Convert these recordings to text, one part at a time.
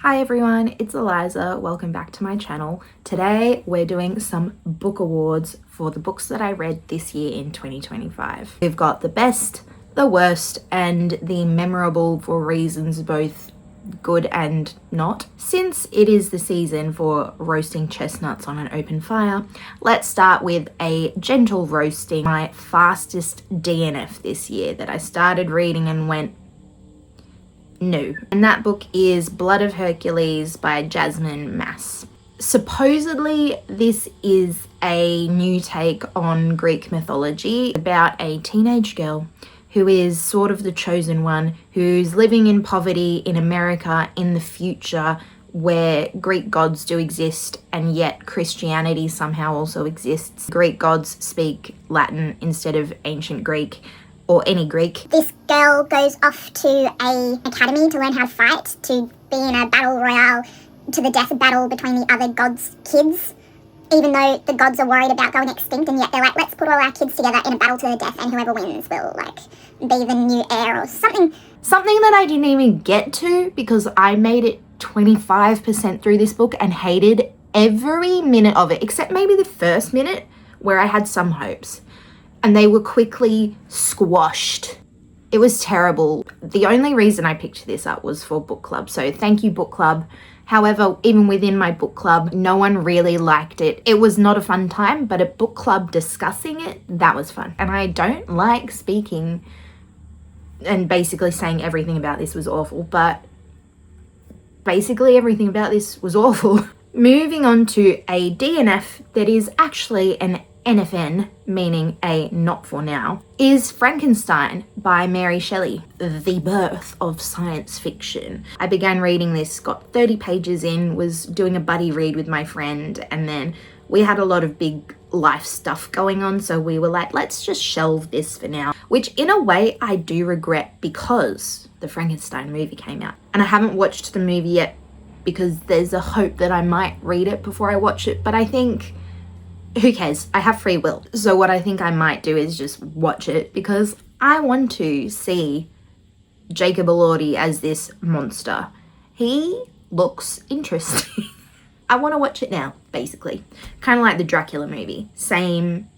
Hi everyone, it's Eliza. Welcome back to my channel. Today we're doing some book awards for the books that I read this year in 2025. We've got the best, the worst, and the memorable for reasons both good and not. Since it is the season for roasting chestnuts on an open fire, let's start with a gentle roasting. My fastest DNF this year that I started reading and went, no. And that book is Blood of Hercules by Jasmine Mass. Supposedly this is a new take on Greek mythology about a teenage girl who is sort of the chosen one, who's living in poverty in America in the future where Greek gods do exist and yet Christianity somehow also exists. Greek gods speak Latin instead of ancient Greek or any Greek. This girl goes off to an academy to learn how to fight, to be in a battle royale to the death battle between the other gods' kids, even though the gods are worried about going extinct, and yet they're like, let's put all our kids together in a battle to the death and whoever wins will be the new heir or something. Something that I didn't even get to because I made it 25% through this book and hated every minute of it, except maybe the first minute where I had some hopes. And they were quickly squashed. It was terrible. The only reason I picked this up was for book club, so thank you book club. However, even within my book club, no one really liked it. It was not a fun time, but at book club discussing it, that was fun. And I don't like speaking and basically saying everything about this was awful, but basically everything about this was awful. Moving on to a DNF that is actually an NFN, meaning a not for now, is Frankenstein by Mary Shelley, the birth of science fiction. I began reading this, got 30 pages in, was doing a buddy read with my friend, and then we had a lot of big life stuff going on, so we were like, let's just shelve this for now, which in a way I do regret because the Frankenstein movie came out. And I haven't watched the movie yet because there's a hope that I might read it before I watch it, but I think who cares? I have free will. So what I think I might do is just watch it because I want to see Jacob Elordi as this monster. He looks interesting. I want to watch it now, basically. Kind of like the Dracula movie. Same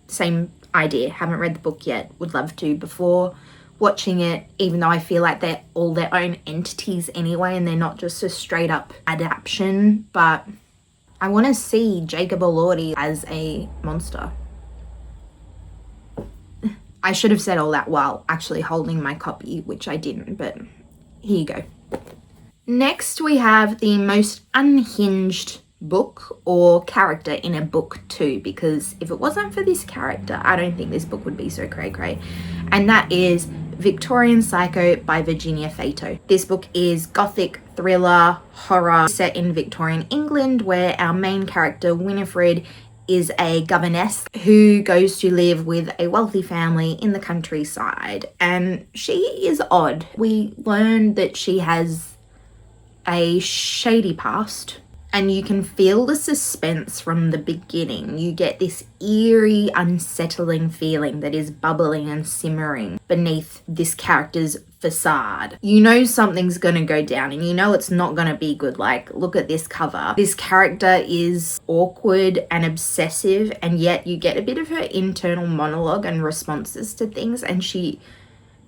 idea. Haven't read the book yet. Would love to before watching it, even though I feel like they're all their own entities anyway and they're not just a straight up adaptation, but I want to see Jacob Elordi as a monster. I should have said all that while actually holding my copy, which I didn't, but here you go. Next, we have the most unhinged book or character in a book too, because if it wasn't for this character, I don't think this book would be so cray-cray. And that is Victorian Psycho by Virginia Fato. This book is gothic, thriller, horror, set in Victorian England, where our main character, Winifred, is a governess who goes to live with a wealthy family in the countryside. And she is odd. We learn that she has a shady past, and you can feel the suspense from the beginning. You get this eerie, unsettling feeling that is bubbling and simmering beneath this character's facade. You know something's gonna go down and you know it's not gonna be good. Like, look at this cover. This character is awkward and obsessive, and yet you get a bit of her internal monologue and responses to things, and she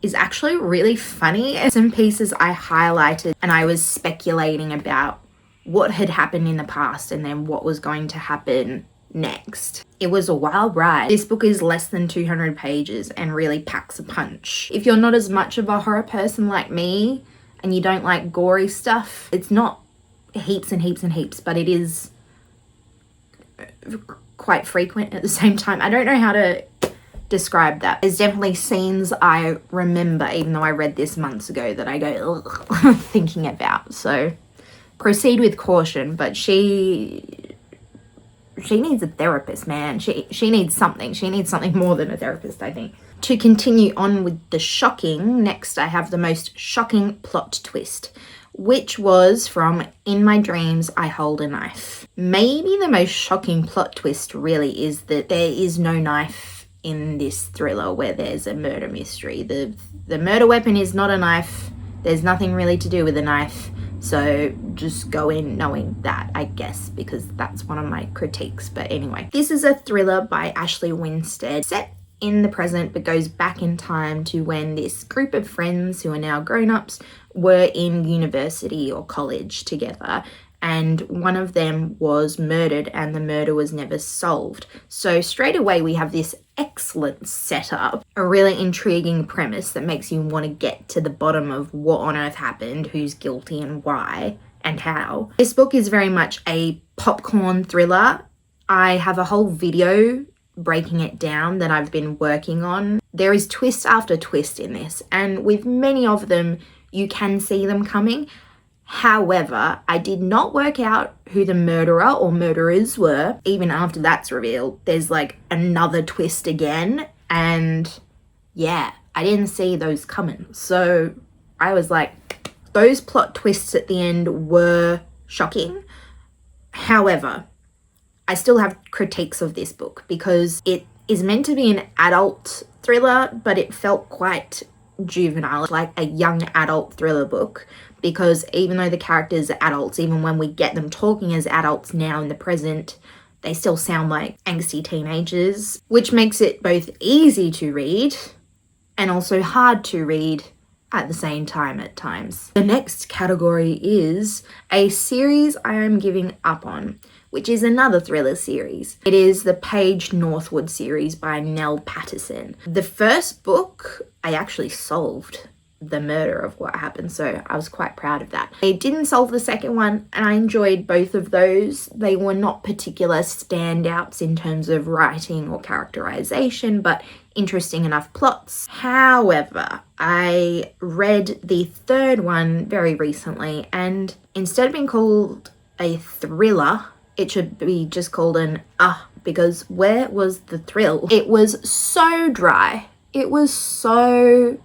is actually really funny. Some pieces I highlighted and I was speculating about what had happened in the past and then what was going to happen next. It was a wild ride. This book is less than 200 pages and really packs a punch. If you're not as much of a horror person like me and you don't like gory stuff, it's not heaps and heaps and heaps, but it is quite frequent at the same time. I don't know how to describe that. There's definitely scenes I remember, even though I read this months ago, that I go ugh, thinking about. So proceed with caution, but she needs a therapist, man. She needs something. She needs something more than a therapist, I think. To continue on with the shocking, next I have the most shocking plot twist, which was from In My Dreams, I Hold a Knife. Maybe the most shocking plot twist really is that there is no knife in this thriller where there's a murder mystery. The murder weapon is not a knife. There's nothing really to do with a knife. So just go in knowing that, I guess, because that's one of my critiques. But anyway, this is a thriller by Ashley Winstead, set in the present but goes back in time to when this group of friends who are now grown-ups were in university or college together, and one of them was murdered and the murder was never solved. So straight away we have this excellent setup, a really intriguing premise that makes you want to get to the bottom of what on earth happened, who's guilty and why and how. This book is very much a popcorn thriller. I have a whole video breaking it down that I've been working on. There is twist after twist in this, and with many of them you can see them coming. However, I did not work out who the murderer or murderers were. Even after that's revealed, there's like another twist again. And yeah, I didn't see those coming. So I was like, those plot twists at the end were shocking. However, I still have critiques of this book because it is meant to be an adult thriller, but it felt quite juvenile, like a young adult thriller book. Because even though the characters are adults, even when we get them talking as adults now in the present, they still sound like angsty teenagers, which makes it both easy to read and also hard to read at the same time at times. The next category is a series I am giving up on, which is another thriller series. It is the Page Northwood series by Nell Patterson. The first book I actually solved the murder of what happened, so I was quite proud of that. I didn't solve the second one, and I enjoyed both of those. They were not particular standouts in terms of writing or characterization, but interesting enough plots. However, I read the third one very recently, and instead of being called a thriller, it should be just called an because where was the thrill? It was so dry. It was so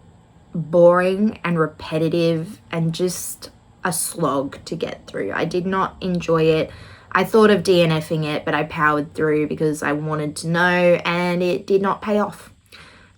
boring and repetitive and just a slog to get through. I did not enjoy it. I thought of DNFing it, but I powered through because I wanted to know, and it did not pay off.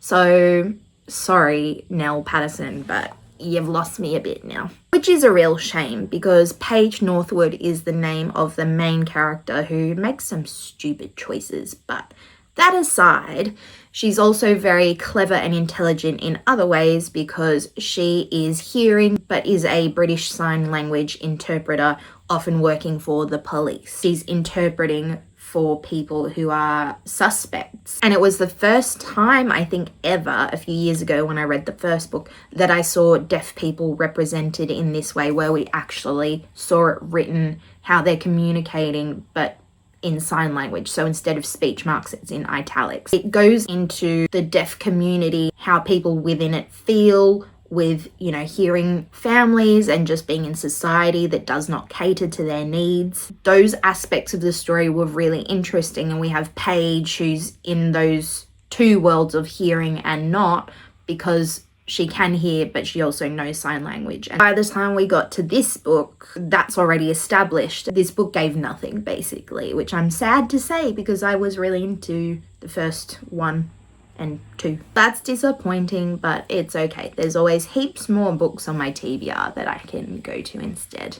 So sorry, Nell Patterson, but you've lost me a bit now. Which is a real shame because Paige Northwood is the name of the main character who makes some stupid choices, but that aside, she's also very clever and intelligent in other ways because she is hearing but is a British Sign Language interpreter, often working for the police. She's interpreting for people who are suspects. And it was the first time, I think ever, a few years ago when I read the first book, that I saw deaf people represented in this way, where we actually saw it written, how they're communicating, but in sign language. So instead of speech marks, it's in italics. It goes into the deaf community, how people within it feel with, you know, hearing families and just being in society that does not cater to their needs. Those aspects of the story were really interesting, and we have Paige who's in those two worlds of hearing and not, because she can hear, but she also knows sign language. And by the time we got to this book, that's already established. This book gave nothing, basically, which I'm sad to say because I was really into the first 1 and 2. That's disappointing, but it's okay. There's always heaps more books on my TBR that I can go to instead.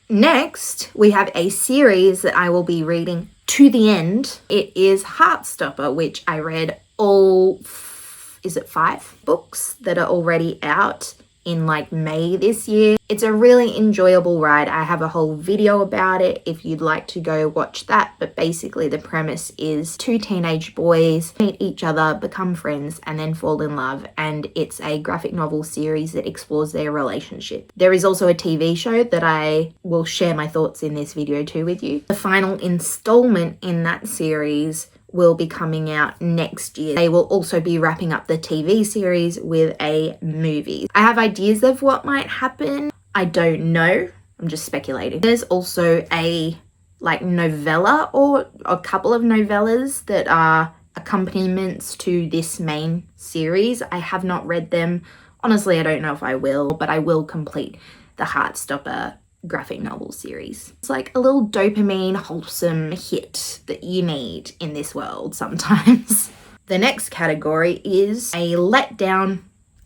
Next, we have a series that I will be reading to the end. It is Heartstopper, which I read all 5 books that are already out in like May this year. It's a really enjoyable ride. I have a whole video about it if you'd like to go watch that. But basically the premise is 2 teenage boys meet each other, become friends, and then fall in love. And it's a graphic novel series that explores their relationship. There is also a TV show that I will share my thoughts in this video too with you. The final installment in that series will be coming out next year. They will also be wrapping up the TV series with a movie. I have ideas of what might happen. I don't know. I'm just speculating. There's also a novella or a couple of novellas that are accompaniments to this main series. I have not read them. Honestly, I don't know if I will, but I will complete the Heartstopper graphic novel series. It's like a little dopamine wholesome hit that you need in this world sometimes. The next category is a letdown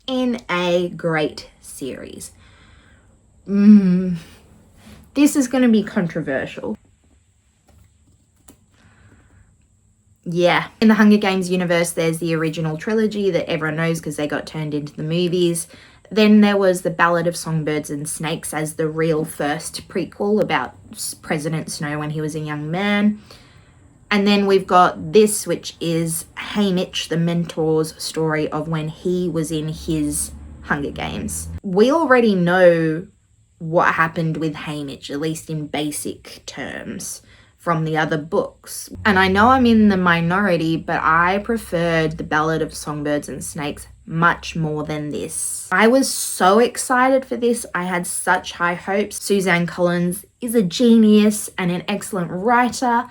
in a great series. This is going to be controversial. Yeah. In the Hunger Games universe, there's the original trilogy that everyone knows because they got turned into the movies. Then there was The Ballad of Songbirds and Snakes as the real first prequel about President Snow when he was a young man. And then we've got this, which is Haymitch, the mentor's story of when he was in his Hunger Games. We already know what happened with Haymitch, at least in basic terms, from the other books. And I know I'm in the minority, but I preferred The Ballad of Songbirds and Snakes much more than this. I was so excited for this. I had such high hopes. Suzanne Collins is a genius and an excellent writer,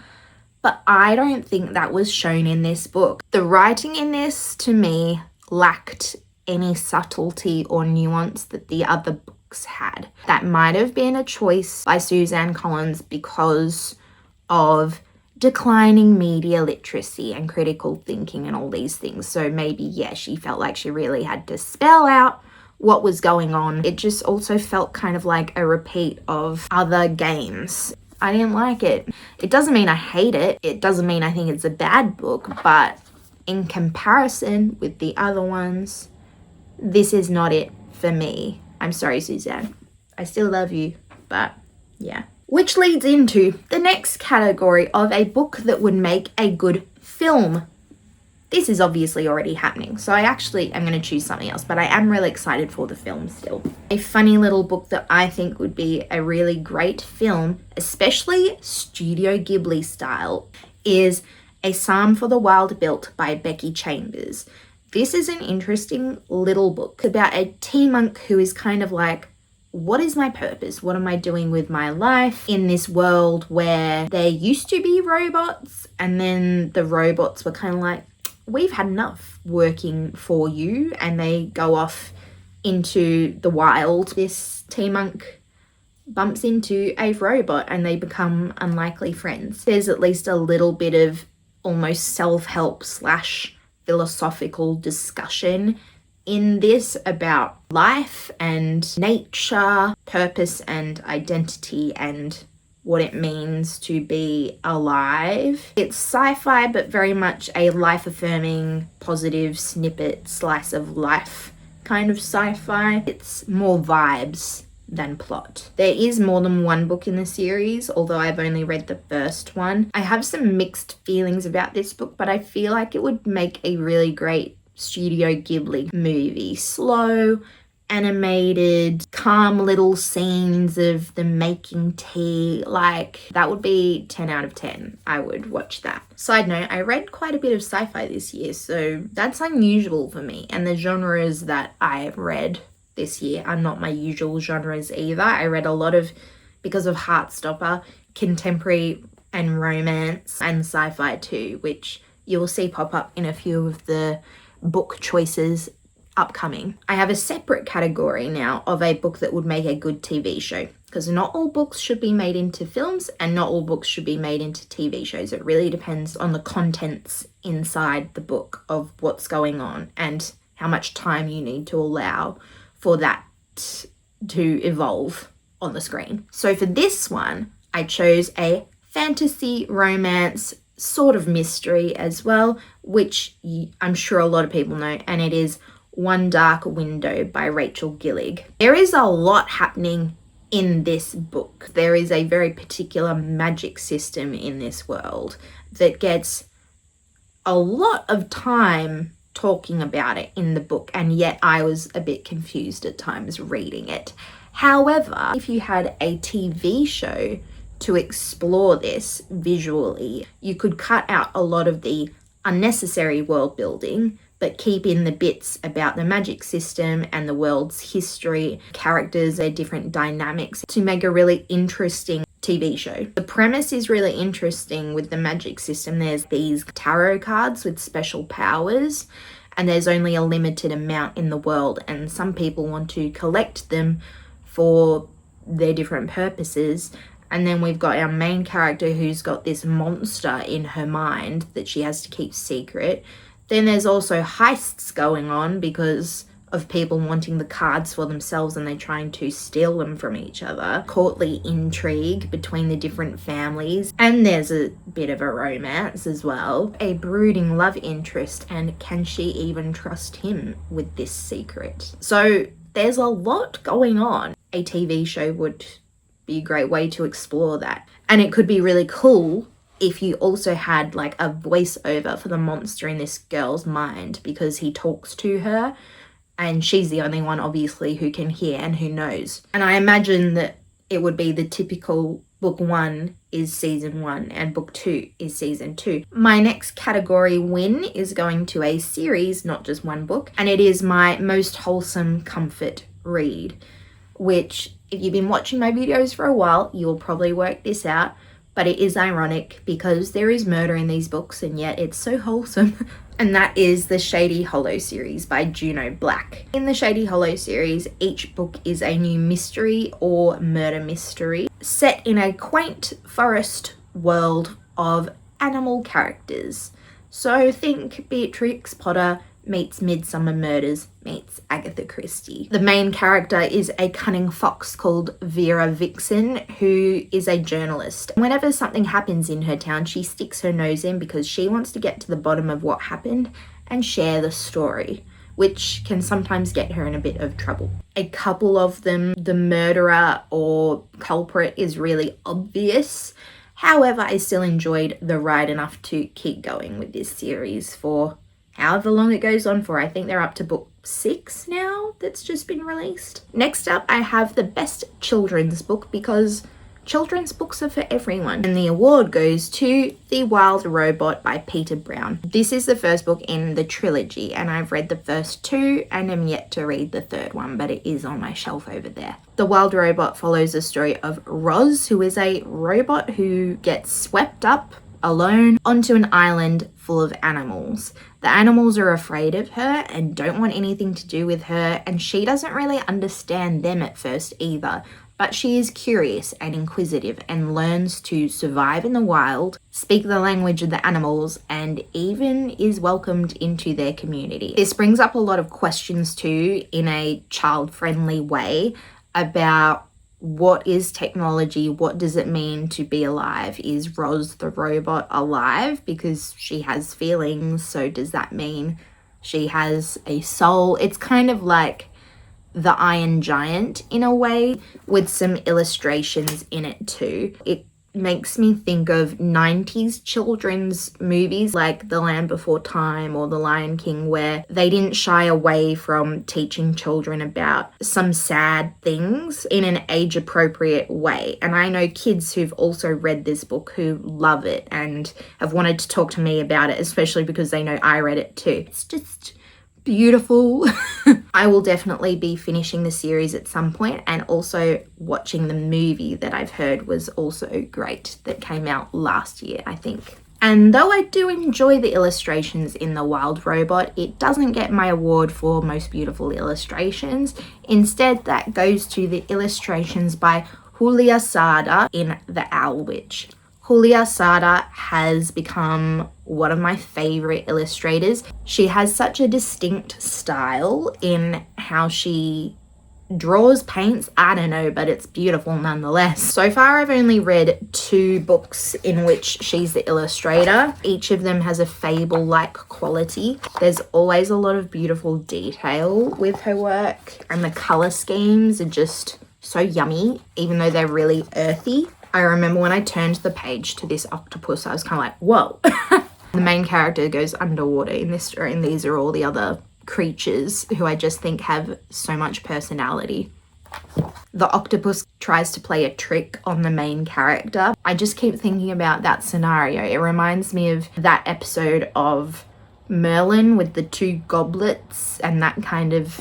but I don't think that was shown in this book. The writing in this, to me, lacked any subtlety or nuance that the other books had. That might have been a choice by Suzanne Collins because of declining media literacy and critical thinking and all these things. So maybe, yeah, she felt like she really had to spell out what was going on. It just also felt kind of like a repeat of other games. I didn't like it. It doesn't mean I hate it. It doesn't mean I think it's a bad book, but in comparison with the other ones, this is not it for me. I'm sorry, Suzanne. I still love you, but yeah. Which leads into the next category of a book that would make a good film. This is obviously already happening, so I actually am going to choose something else, but I am really excited for the film still. A funny little book that I think would be a really great film, especially Studio Ghibli style, is A Psalm for the Wild Built by Becky Chambers. This is an interesting little book about a tea monk who is kind of like, what is my purpose? What am I doing with my life in this world where there used to be robots and then the robots were kind of like, we've had enough working for you, and they go off into the wild. This tea monk bumps into a robot and they become unlikely friends. There's at least a little bit of almost self-help / philosophical discussion in this about life and nature, purpose and identity, and what it means to be alive. It's sci-fi, but very much a life-affirming, positive snippet, slice of life kind of sci-fi. It's more vibes than plot. There is more than one book in the series, although I've only read the first one. I have some mixed feelings about this book, but I feel like it would make a really great Studio Ghibli movie. Slow, animated, calm little scenes of them making tea. Like, that would be 10 out of 10. I would watch that. Side note, I read quite a bit of sci-fi this year, so that's unusual for me. And the genres that I have read this year are not my usual genres either. I read a lot of, because of Heartstopper, contemporary and romance and sci-fi too, which you will see pop up in a few of the book choices upcoming. I have a separate category now of a book that would make a good TV show, because not all books should be made into films and not all books should be made into TV shows. It really depends on the contents inside the book of what's going on and how much time you need to allow for that to evolve on the screen. So for this one, I chose a fantasy romance sort of mystery as well, which I'm sure a lot of people know, and it is One Dark Window by Rachel Gillig. There is a lot happening in this book. There is a very particular magic system in this world that gets a lot of time talking about it in the book, and yet I was a bit confused at times reading it. However, if you had a TV show to explore this visually, you could cut out a lot of the unnecessary world building, but keep in the bits about the magic system and the world's history, characters, their different dynamics, to make a really interesting TV show. The premise is really interesting with the magic system. There's these tarot cards with special powers, and there's only a limited amount in the world, and some people want to collect them for their different purposes. And then we've got our main character who's got this monster in her mind that she has to keep secret. Then there's also heists going on because of people wanting the cards for themselves and they're trying to steal them from each other. Courtly intrigue between the different families, and there's a bit of a romance as well. A brooding love interest, and can she even trust him with this secret? So there's a lot going on. A TV show would be a great way to explore that. And it could be really cool if you also had like a voiceover for the monster in this girl's mind, because he talks to her and she's the only one obviously who can hear and who knows. And I imagine that it would be the typical book 1 is season 1 and book 2 is season 2. My next category win is going to a series, not just one book, and it is my most wholesome comfort read, which if you've been watching my videos for a while, you'll probably work this out, but it is ironic because there is murder in these books and yet it's so wholesome. And that is the Shady Hollow series by Juno Black. In the Shady Hollow series, each book is a new mystery or murder mystery set in a quaint forest world of animal characters. So think Beatrix Potter meets Midsummer Murders meets Agatha Christie. The main character is a cunning fox called Vera Vixen, who is a journalist. Whenever something happens in her town, she sticks her nose in because she wants to get to the bottom of what happened and share the story, which can sometimes get her in a bit of trouble. A couple of them, the murderer or culprit is really obvious. However, I still enjoyed the ride enough to keep going with this series for however long it goes on for. I think they're up to book 6 now that's just been released. Next up, I have the best children's book, because children's books are for everyone. And the award goes to The Wild Robot by Peter Brown. This is the first book in the trilogy, and I've read the first 2 and am yet to read the 3rd one, but it is on my shelf over there. The Wild Robot follows the story of Roz, who is a robot who gets swept up alone onto an island full of animals. The animals are afraid of her and don't want anything to do with her, and she doesn't really understand them at first either. But she is curious and inquisitive and learns to survive in the wild, speak the language of the animals, and even is welcomed into their community. This brings up a lot of questions too, in a child-friendly way, about what is technology? What does it mean to be alive? Is Roz the robot alive because she has feelings? So does that mean she has a soul? It's kind of like The Iron Giant in a way, with some illustrations in it too. It makes me think of 90s children's movies like The Land Before Time or The Lion King, where they didn't shy away from teaching children about some sad things in an age-appropriate way. And I know kids who've also read this book who love it and have wanted to talk to me about it, especially because they know I read it too. It's just beautiful. I will definitely be finishing the series at some point, and also watching the movie that I've heard was also great that came out last year, I think. And though I do enjoy the illustrations in The Wild Robot, it doesn't get my award for most beautiful illustrations. Instead, that goes to the illustrations by Julia Sada in The Owl Witch. Julia Sada has become one of my favorite illustrators. She has such a distinct style in how she draws, paints, I don't know, but it's beautiful nonetheless. So far, I've only read 2 books in which she's the illustrator. Each of them has a fable-like quality. There's always a lot of beautiful detail with her work, and the color schemes are just so yummy, even though they're really earthy. I remember when I turned the page to this octopus, I was kind of like, whoa. The main character goes underwater in this story, and these are all the other creatures who I just think have so much personality. The octopus tries to play a trick on the main character. I just keep thinking about that scenario. It reminds me of that episode of Merlin with the 2 goblets and that kind of,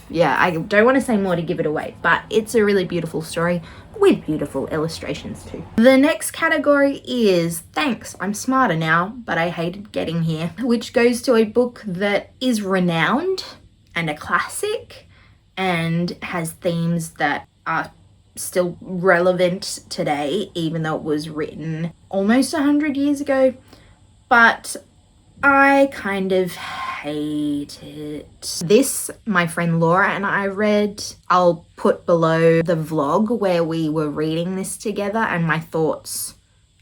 yeah, I don't want to say more to give it away, but it's a really beautiful story with beautiful illustrations too. The next category is Thanks, I'm Smarter Now, but I hated getting here, which goes to a book that is renowned and a classic and has themes that are still relevant today, even though it was written almost 100 years ago. But I kind of hate it. This, my friend Laura and I read. I'll put below the vlog where we were reading this together and my thoughts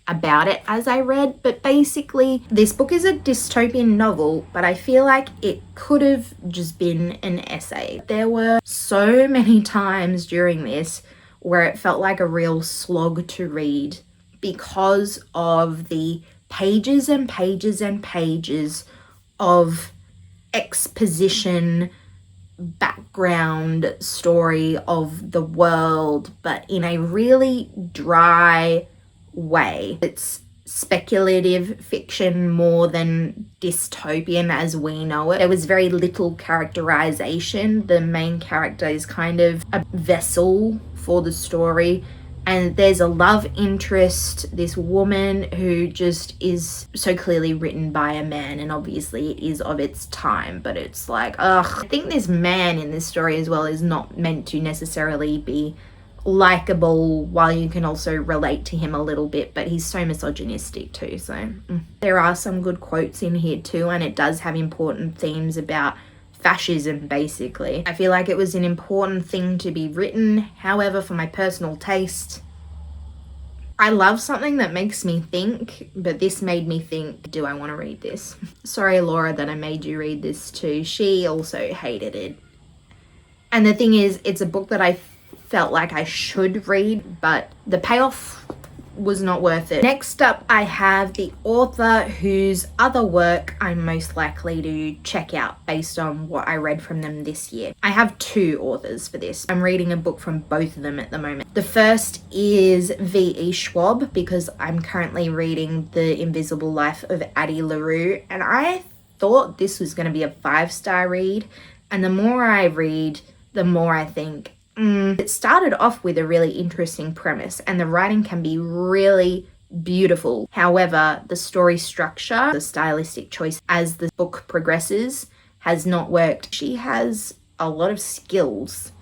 about it as I read. But basically, this book is a dystopian novel, but I feel like it could have just been an essay. There were so many times during this where it felt like a real slog to read because of the pages and pages and pages of exposition, background story of the world, but in a really dry way. It's speculative fiction more than dystopian as we know it. There was very little characterization. The main character is kind of a vessel for the story, and there's a love interest, this woman who just is so clearly written by a man, and obviously it is of its time, but it's like, ugh. I think this man in this story as well is not meant to necessarily be likable, while you can also relate to him a little bit, but he's so misogynistic too. So there are some good quotes in here too, and it does have important themes about fascism basically. I feel like it was an important thing to be written. However, for my personal taste, I love something that makes me think, but this made me think, do I want to read this? Sorry, Laura, that I made you read this too. She also hated it. And the thing is, it's a book that I felt like I should read, but the payoff was not worth it. Next up, I have the author whose other work I'm most likely to check out based on what I read from them this year. I have two authors for this. I'm reading a book from both of them at the moment. The first is V.E. Schwab, because I'm currently reading The Invisible Life of Addie LaRue, and I thought this was going to be a 5-star read, and the more I read, the more I think, it started off with a really interesting premise, and the writing can be really beautiful. However, the story structure, the stylistic choice as the book progresses has not worked. She has a lot of skills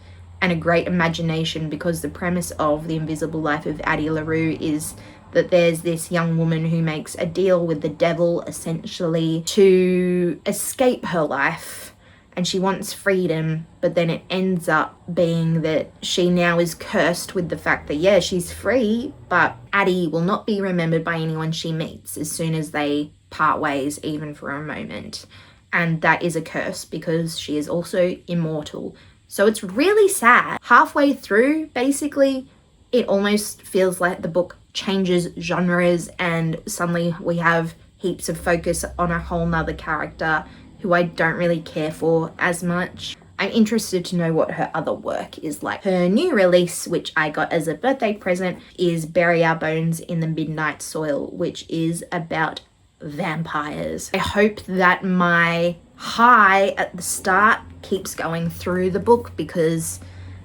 and a great imagination, because the premise of The Invisible Life of Addie LaRue is that there's this young woman who makes a deal with the devil essentially to escape her life. And she wants freedom, but then it ends up being that she now is cursed with the fact that, yeah, she's free, but Addie will not be remembered by anyone she meets as soon as they part ways, even for a moment. And that is a curse because she is also immortal. So it's really sad. Halfway through, basically, it almost feels like the book changes genres and suddenly we have heaps of focus on a whole nother character who I don't really care for as much. I'm interested to know what her other work is like. Her new release, which I got as a birthday present, is Bury Our Bones in the Midnight Soil, which is about vampires. I hope that my high at the start keeps going through the book, because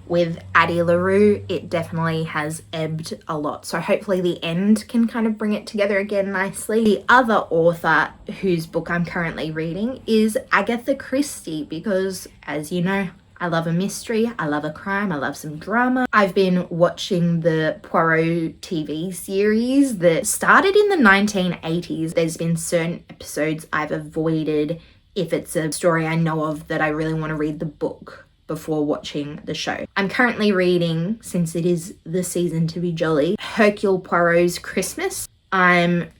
with Addie LaRue, it definitely has ebbed a lot. So hopefully the end can kind of bring it together again nicely. The other author whose book I'm currently reading is Agatha Christie, because as you know, I love a mystery, I love a crime, I love some drama. I've been watching the Poirot TV series that started in the 1980s. There's been certain episodes I've avoided if it's a story I know of that I really want to read the book before watching the show. I'm currently reading, since it is the season to be jolly, Hercule Poirot's Christmas. I'm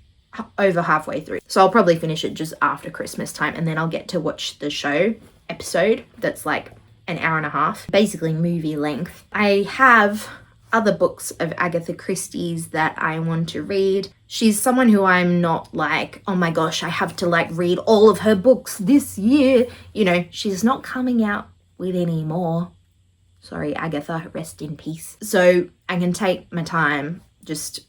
over halfway through, so I'll probably finish it just after Christmas time, and then I'll get to watch the show episode that's like an hour and a half, basically movie length. I have other books of Agatha Christie's that I want to read. She's someone who I'm not like, oh my gosh, I have to like read all of her books this year. You know, she's not coming out with any more. Sorry, Agatha, rest in peace. So I can take my time just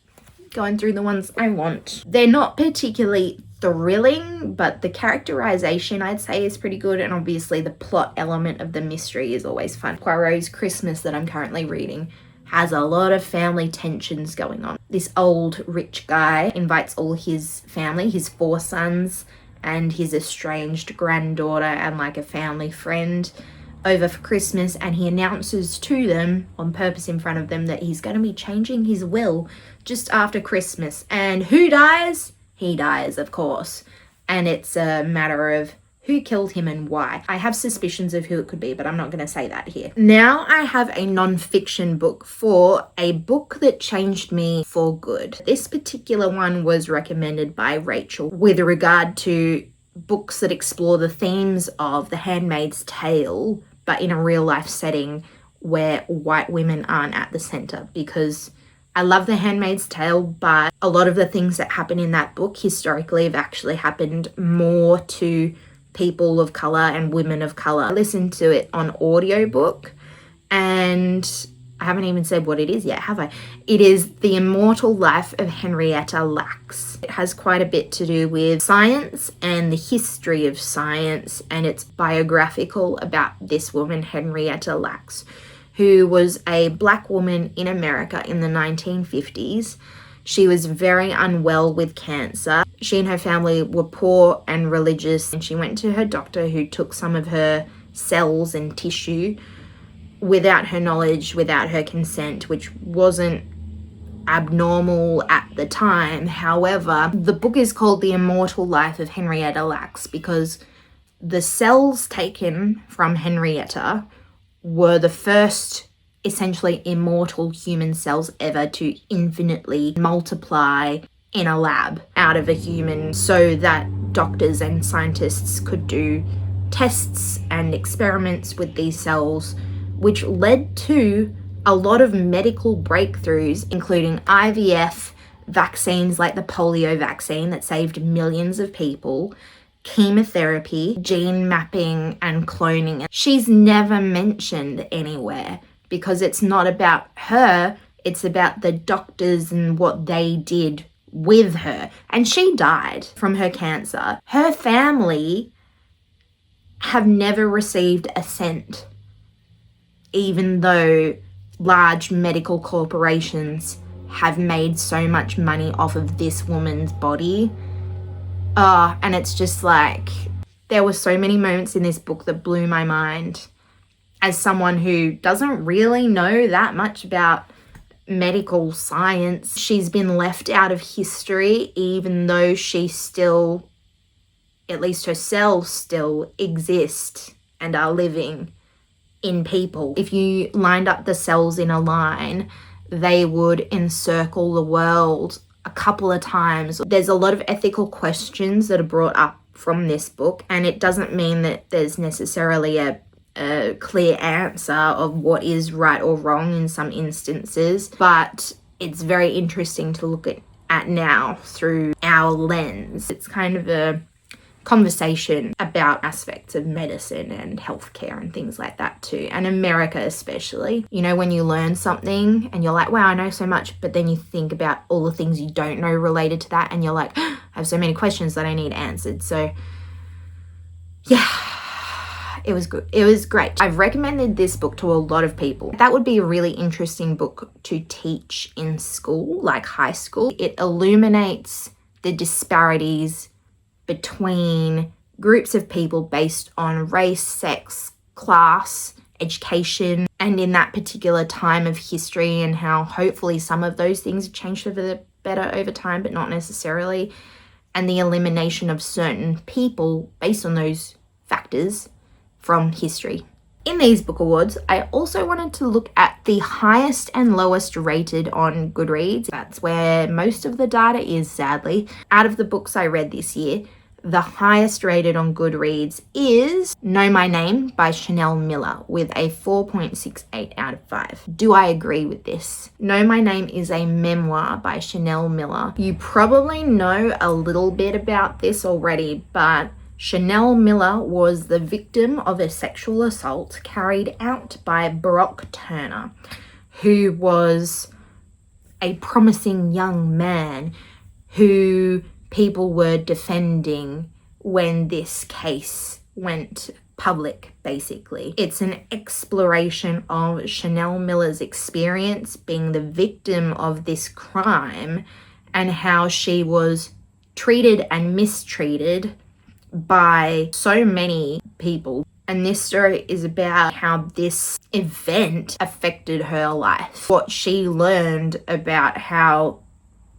going through the ones I want. They're not particularly thrilling, but the characterization I'd say is pretty good, and obviously the plot element of the mystery is always fun. Poirot's Christmas that I'm currently reading has a lot of family tensions going on. This old rich guy invites all his family, his 4 sons and his estranged granddaughter and like a family friend over for Christmas, and he announces to them on purpose in front of them that he's going to be changing his will just after Christmas. And who dies? He dies, of course. And it's a matter of who killed him and why. I have suspicions of who it could be, but I'm not going to say that here. Now I have a non-fiction book for a book that changed me for good. This particular one was recommended by Rachel with regard to books that explore the themes of The Handmaid's Tale, but in a real life setting where white women aren't at the center, because I love The Handmaid's Tale, but a lot of the things that happen in that book historically have actually happened more to people of color and women of color. I listened to it on audiobook, and I haven't even said what it is yet, have I? It is The Immortal Life of Henrietta Lacks. It has quite a bit to do with science and the history of science, and it's biographical about this woman, Henrietta Lacks, who was a black woman in America in the 1950s. She was very unwell with cancer. She and her family were poor and religious, and she went to her doctor, who took some of her cells and tissue without her knowledge, without her consent, which wasn't abnormal at the time. However, the book is called The Immortal Life of Henrietta Lacks because the cells taken from Henrietta were the first essentially immortal human cells ever to infinitely multiply in a lab out of a human, so that doctors and scientists could do tests and experiments with these cells, which led to a lot of medical breakthroughs, including IVF, vaccines like the polio vaccine that saved millions of people, chemotherapy, gene mapping, and cloning. She's never mentioned anywhere because it's not about her, it's about the doctors and what they did with her. And she died from her cancer. Her family have never received a cent, even though large medical corporations have made so much money off of this woman's body. And it's just like, there were so many moments in this book that blew my mind as someone who doesn't really know that much about medical science. She's been left out of history, even though she still, at least her cells still exist and are living in people. If you lined up the cells in a line, they would encircle the world a couple of times. There's a lot of ethical questions that are brought up from this book, and it doesn't mean that there's necessarily a clear answer of what is right or wrong in some instances, but it's very interesting to look at now through our lens. It's kind of a conversation about aspects of medicine and healthcare and things like that too, and America especially. You know, when you learn something and you're like, wow, I know so much, but then you think about all the things you don't know related to that, and you're like, I have so many questions that I need answered. So yeah, it was good. It was great. I've recommended this book to a lot of people. That would be a really interesting book to teach in school, like high school. It illuminates the disparities between groups of people based on race, sex, class, education, and in that particular time of history, and how hopefully some of those things have changed for the better over time, but not necessarily, and the elimination of certain people based on those factors from history. In these book awards, I also wanted to look at the highest and lowest rated on Goodreads. That's where most of the data is, sadly. Out of the books I read this year, the highest rated on Goodreads is Know My Name by Chanel Miller with a 4.68 out of 5. Do I agree with this? Know My Name is a memoir by Chanel Miller. You probably know a little bit about this already, but Chanel Miller was the victim of a sexual assault carried out by Brock Turner, who was a promising young man who people were defending when this case went public, basically. It's an exploration of Chanel Miller's experience being the victim of this crime and how she was treated and mistreated by so many people. And this story is about how this event affected her life, what she learned about how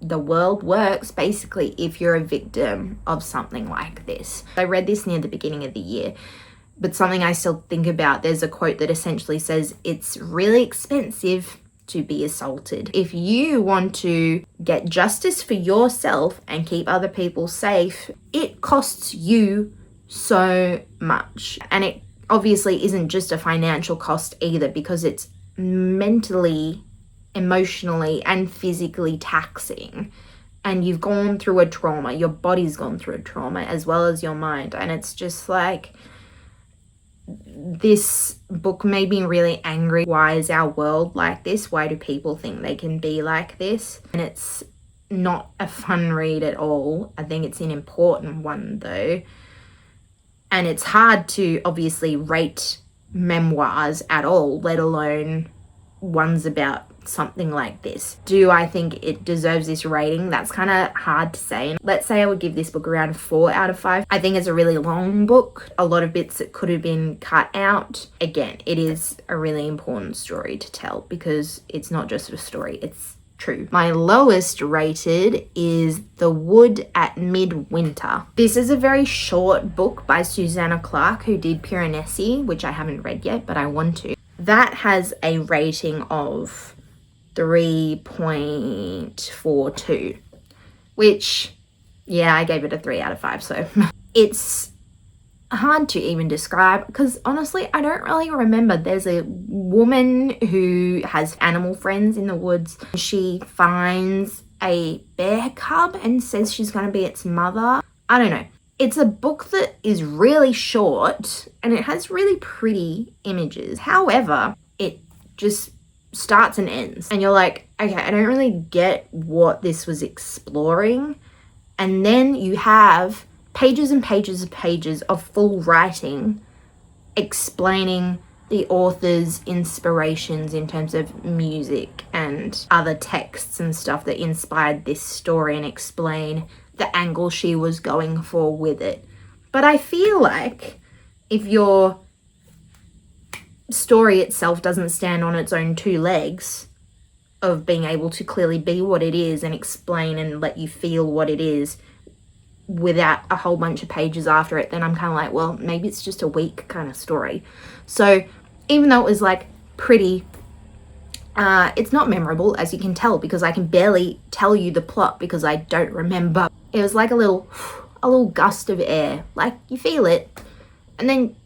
the world works basically if you're a victim of something like this. I read this near the beginning of the year, but something I still think about, there's a quote that essentially says it's really expensive to be assaulted. If you want to get justice for yourself and keep other people safe, it costs you so much. And it obviously isn't just a financial cost either, because it's mentally, emotionally, and physically taxing. And you've gone through a trauma, your body's gone through a trauma as well as your mind. And it's just like, this book made me really angry. Why is our world like this? Why do people think they can be like this? And it's not a fun read at all. I think it's an important one though. And it's hard to obviously rate memoirs at all, let alone ones about something like this. Do I think it deserves this rating? That's kind of hard to say. Let's say I would give this book around 4 out of 5. I think it's a really long book. A lot of bits that could have been cut out. Again, it is a really important story to tell because it's not just a story, it's true. My lowest rated is The Wood at Midwinter. This is a very short book by Susanna Clarke, who did Piranesi, which I haven't read yet, but I want to. That has a rating of 3.42, which, yeah, I gave it a 3 out of 5. So it's hard to even describe because honestly, I don't really remember. There's a woman who has animal friends in the woods. She finds a bear cub and says she's going to be its mother. I don't know. It's a book that is really short and it has really pretty images. However, it just starts and ends. And you're like, okay, I don't really get what this was exploring. And then you have pages and pages and pages of full writing explaining the author's inspirations in terms of music and other texts and stuff that inspired this story and explain the angle she was going for with it. But I feel like if your story itself doesn't stand on its own 2 legs of being able to clearly be what it is and explain and let you feel what it is without a whole bunch of pages after it, then I'm kind of like, well, maybe it's just a weak kind of story. So even though it was like pretty, it's not memorable, as you can tell, because I can barely tell you the plot because I don't remember. It was like a little gust of air, like you feel it and then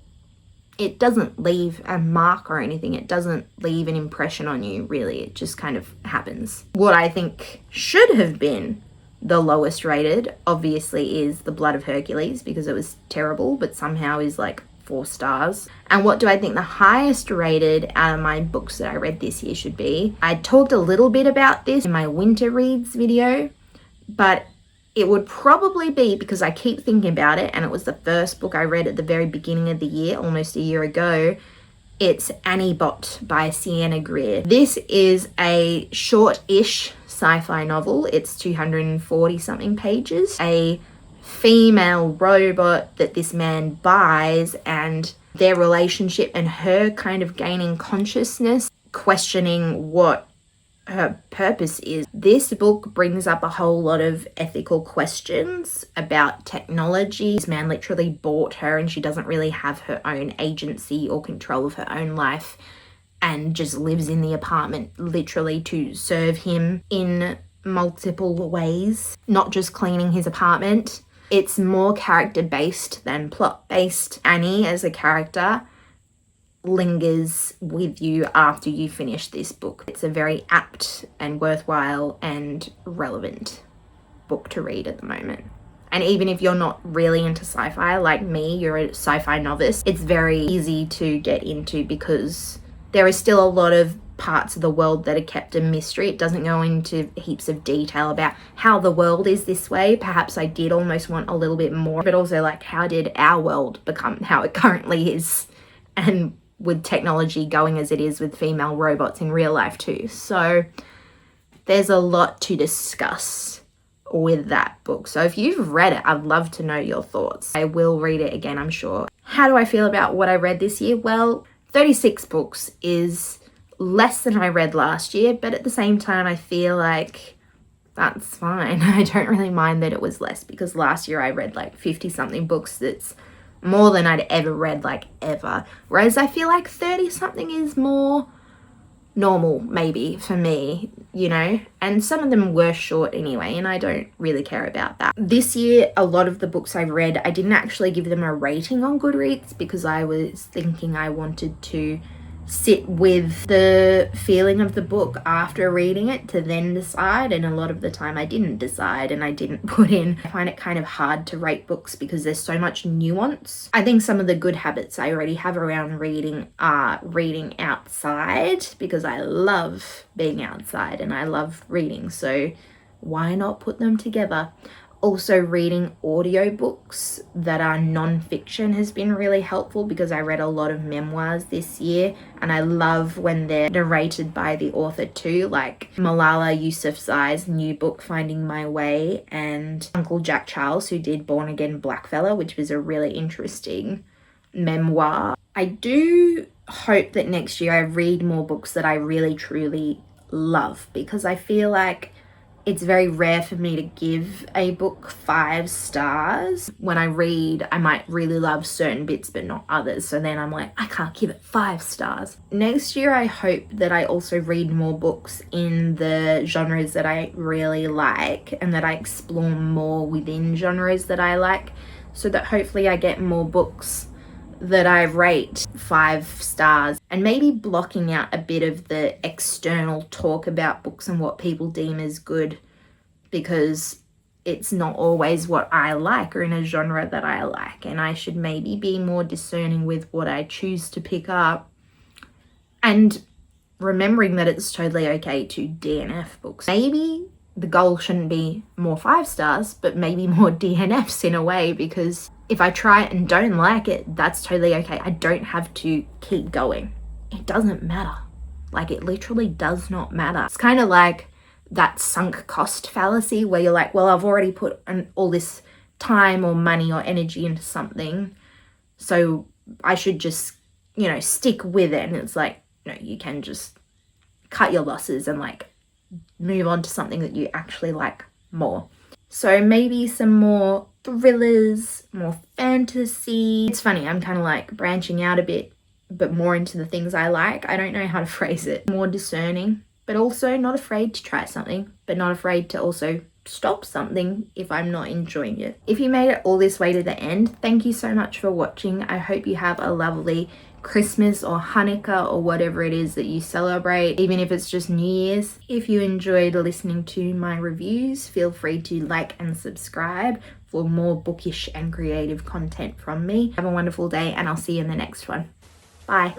it doesn't leave a mark or anything. It doesn't leave an impression on you, really. It just kind of happens. What I think should have been the lowest rated, obviously, is The Blood of Hercules, because it was terrible, but somehow is like 4 stars. And what do I think the highest rated out of my books that I read this year should be? I talked a little bit about this in my winter reads video, but it would probably be, because I keep thinking about it, and it was the first book I read at the very beginning of the year, almost a year ago. It's Annie Bot by Sienna Greer. This is a short-ish sci-fi novel. It's 240 something pages. A female robot that this man buys, and their relationship and her kind of gaining consciousness, questioning what her purpose is. This book brings up a whole lot of ethical questions about technology. This man literally bought her and she doesn't really have her own agency or control of her own life and just lives in the apartment literally to serve him in multiple ways, not just cleaning his apartment. It's more character based than plot based. Annie as a character lingers with you after you finish this book. It's a very apt and worthwhile and relevant book to read at the moment. And even if you're not really into sci-fi like me, you're a sci-fi novice, it's very easy to get into because there is still a lot of parts of the world that are kept a mystery. It doesn't go into heaps of detail about how the world is this way. Perhaps I did almost want a little bit more, but also like, how did our world become how it currently is? And with technology going as it is with female robots in real life too. So there's a lot to discuss with that book. So if you've read it, I'd love to know your thoughts. I will read it again, I'm sure. How do I feel about what I read this year? Well, 36 books is less than I read last year, but at the same time, I feel like that's fine. I don't really mind that it was less, because last year I read like 50 something books. That's more than I'd ever read, like ever. Whereas I feel like 30 something is more normal maybe for me, you know, and some of them were short anyway, and I don't really care about that. This year, a lot of the books I read, I didn't actually give them a rating on Goodreads because I was thinking I wanted to sit with the feeling of the book after reading it to then decide, and a lot of the time I didn't decide and I didn't put in. I find it kind of hard to rate books because there's so much nuance. I think some of the good habits I already have around reading are reading outside, because I love being outside and I love reading, so why not put them together? Also, reading audiobooks that are non-fiction has been really helpful, because I read a lot of memoirs this year and I love when they're narrated by the author too, like Malala Yousafzai's new book Finding My Way, and Uncle Jack Charles, who did Born Again Blackfella, which was a really interesting memoir. I do hope that next year I read more books that I really truly love, because I feel like it's very rare for me to give a book 5 stars. When I read, I might really love certain bits but not others, so then I'm like, I can't give it 5 stars. Next year I hope that I also read more books in the genres that I really like, and that I explore more within genres that I like, so that hopefully I get more books that I rate 5 stars, and maybe blocking out a bit of the external talk about books and what people deem as good, because it's not always what I like or in a genre that I like, and I should maybe be more discerning with what I choose to pick up, and remembering that it's totally okay to DNF books. Maybe the goal shouldn't be more 5 stars, but maybe more DNFs in a way, because if I try it and don't like it, that's totally okay. I don't have to keep going. It doesn't matter. Like, it literally does not matter. It's kind of like that sunk cost fallacy where you're like, well, I've already put all this time or money or energy into something, so I should just, you know, stick with it. And it's like, no, you can just cut your losses and like move on to something that you actually like more. So maybe some more thrillers, more fantasy. It's funny, I'm kind of like branching out a bit, but more into the things I like. I don't know how to phrase it. More discerning, but also not afraid to try something, but not afraid to also stop something if I'm not enjoying it. If you made it all this way to the end, thank you so much for watching. I hope you have a lovely Christmas or Hanukkah or whatever it is that you celebrate, even if it's just New Year's. If you enjoyed listening to my reviews, feel free to like and subscribe for more bookish and creative content from me. Have a wonderful day, and I'll see you in the next one. Bye.